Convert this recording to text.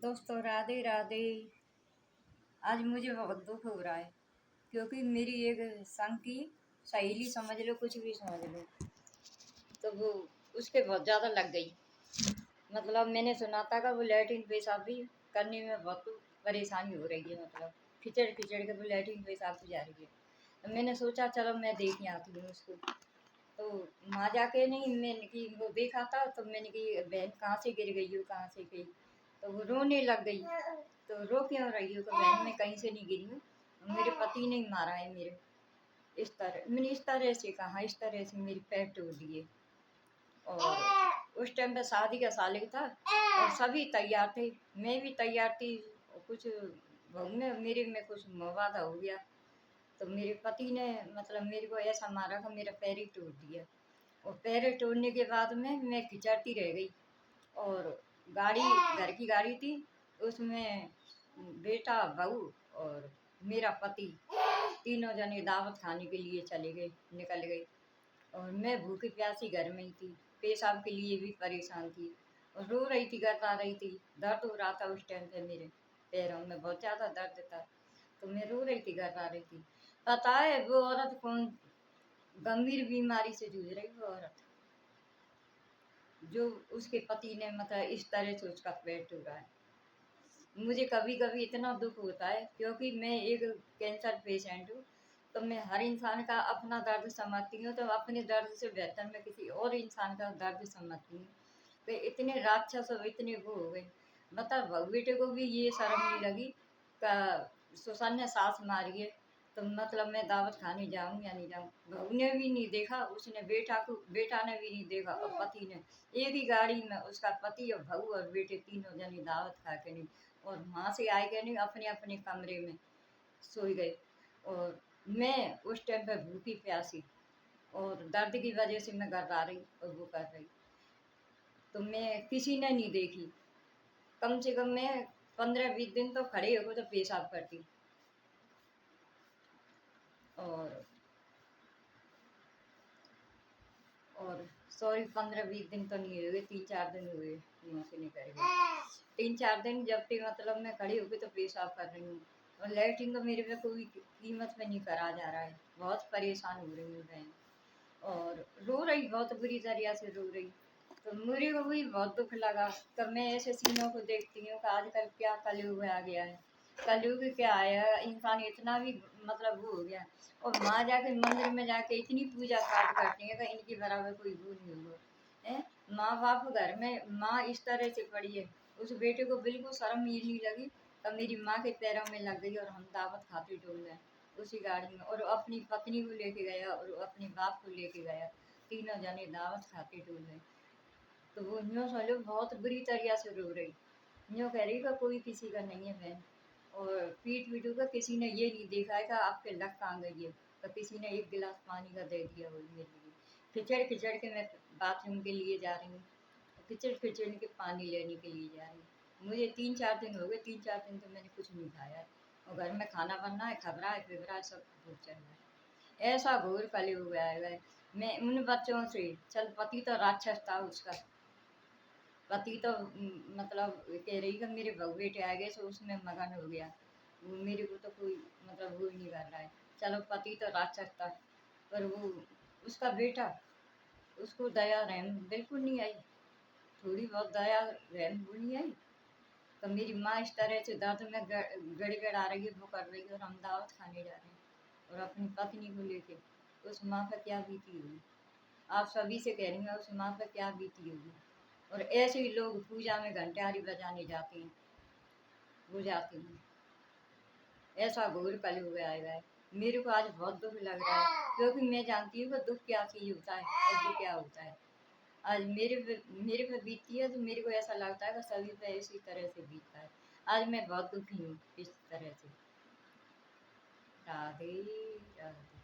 दोस्तों राधे राधे। आज मुझे बहुत दुख हो रहा है क्योंकि मेरी एक संग की सहेली समझ लो, कुछ भी समझ लो, तो वो उसके बहुत ज़्यादा लग गई। मतलब मैंने सुना था कि वो लैट्रिन पेशाब भी करने में बहुत परेशानी हो रही है। मतलब खिचड़ खिचड़ के वो लैट्रिन पेशाब भी जा रही है। तो मैंने सोचा चलो मैं देख आती हूँ उसको। तो वहाँ जाके नहीं, मैंने कि वो देखा था तो मैंने कि बहन कहाँ से गिर गई हो, कहाँ से गई। तो वो रोने लग गई। तो रो क्यों रही हो? तो बहन मैं कहीं से नहीं गिरी हूँ, मेरे पति ने ही मारा है मेरे। इस तरह मैंने इस तरह से कहा, इस तरह से मेरी पैर तोड़ दिए। और उस टाइम पे शादी का साल था और सभी तैयार थे, मैं भी तैयार थी। और कुछ बहू में मेरे में कुछ मवाद हो गया। तो मेरे पति ने मतलब मेरे को ऐसा मारा कि मेरा पैर ही तोड़ दिया। और पैर तोड़ने के बाद में मैं खिंचाती रह गई। और गाड़ी, घर की गाड़ी थी, उसमें बेटा, बहू और मेरा पति, तीनों जने दावत खाने के लिए चले गए, निकल गए। और मैं भूखी प्यासी घर में ही थी, पेशाब के लिए भी परेशान थी और रो रही थी, गर्दा रही थी। दर्द हो रहा था उस टाइम पे, मेरे पैरों में बहुत ज़्यादा दर्द था। तो मैं रो रही थी, गर्दा रही थी। पता है वो औरत कौन? गंभीर बीमारी से जूझ रही वो औरत, जो उसके पति ने मतलब इस तरह से उसका पेट टूटा है। मुझे कभी कभी इतना दुख होता है क्योंकि मैं एक कैंसर पेशेंट हूँ। तो मैं हर इंसान का अपना दर्द समझती हूँ, तो अपने दर्द से बेहतर मैं किसी और इंसान का दर्द समझती हूँ। तो इतने राक्षस और इतने वो हो गए। मतलब बहू बेटे को भी ये शर्म नहीं लगी का ससुर ने सास मारी है, तो मतलब मैं दावत खाने जाऊँ या नहीं जाऊँ। बहू ने भी नहीं देखा, उसने बेटा ने भी नहीं देखा और पति ने। एक ही गाड़ी में उसका पति और बहू और बेटे तीनों जने दावत खा के नहीं, और वहाँ से आए के नहीं, अपने अपने कमरे में सोई गए। और मैं उस टाइम पे भूखी प्यासी और दर्द की वजह से मैं घबरा रही और वो कर रही। तो मैं किसी ने नहीं देखी। कम से कम मैं 15-20 दिन तो खड़े होकर तो पेशाब करती। और और सॉरी, 15-20 दिन तो नहीं हुए, 3-4 दिन हुए वहाँ से निकल गए। 3-4 दिन जब भी मतलब मैं खड़ी होकर तो पेशाब कर रही हूँ। और लैट्रिन तो मेरे पे कोई कीमत में नहीं करा जा रहा है। बहुत परेशान हो रही हूँ बहन। और रो रही, बहुत बुरी तरह से रो रही। तो मेरे को भी बहुत दुख लगा। तब मैं ऐसे सीनों को देखती हूँ कि आजकल क्या कलयुग आ गया है। कलयुग क्या आया, इंसान इतना भी मतलब वो हो गया। और माँ जाके मंदिर में जाके इतनी पूजा पाठ करती है कि इनकी बराबर कोई वो नहीं होगा है। माँ बाप घर में माँ इस तरह से पड़ी है, उस बेटे को बिल्कुल शर्म ही नहीं लगी। तब मेरी माँ के पैरों में लग गई और हम दावत खाते डोल गए उसी गाड़ी में। और अपनी पत्नी को लेके गया और अपने बाप को लेके गया, तीनों जने दावत खाते डोल गए। तो वो यूँ समझो बहुत बुरी तरह से रो रही, यूँ कह रही का कोई किसी का नहीं है बहन। और पीठ पीटू का किसी ने ये नहीं देखा है कि आपके लग कहाँ गई है। तो किसी ने एक गिलास पानी का दे दिया वो मेरे लिए। खिचड़ खिचड़ के मैं बाथरूम के लिए जा रही हूँ, खिचड़ खिचड़ के पानी लेने के लिए जा रही हूँ। मुझे 3-4 दिन हो गए, 3-4 दिन तो मैंने कुछ नहीं खाया है। और घर में खाना बनना है, खबरा है, पिबरा है, सब कुछ चल रहा है। ऐसा घोर कलयुग आएगा है। मैं उन बच्चों से, चल पति तो राक्षस था उसका, पति तो मतलब कह रही कि मेरे बहू बेटे आ गए, सो उसमें मगन हो गया। वो मेरे को तो कोई मतलब वो ही नहीं कर रहा है। चलो पति तो राक्षस था, पर वो उसका बेटा, उसको दया रहम बिल्कुल नहीं आई। थोड़ी बहुत दया रहम वो नहीं आई। तो मेरी माँ इस तरह से दर्द में गड़गड़ा रही है, वो कर रही है, और हम दावत खाने जा रहे हैं और अपनी पत्नी को लेके। उस माँ पर क्या बीती होगी? आप सभी से कह रही हैं, उस माँ पर क्या बीती होगी? और ऐसे ही लोग पूजा में घंटारी बजाने जाते हैं, वो जाते हैं। ऐसा घोर कलयुग आएगा है। मेरे को आज बहुत दुख लग रहा है क्योंकि मैं जानती हूँ कि दुख क्या चीज़ होता है और वो क्या होता है। आज मेरे पे बीतती है तो मेरे को ऐसा लगता है कि सभी पे इसी तरह से बीतता है। आज मैं बहुत दुखी हूँ इस तरह से। राधे राधे।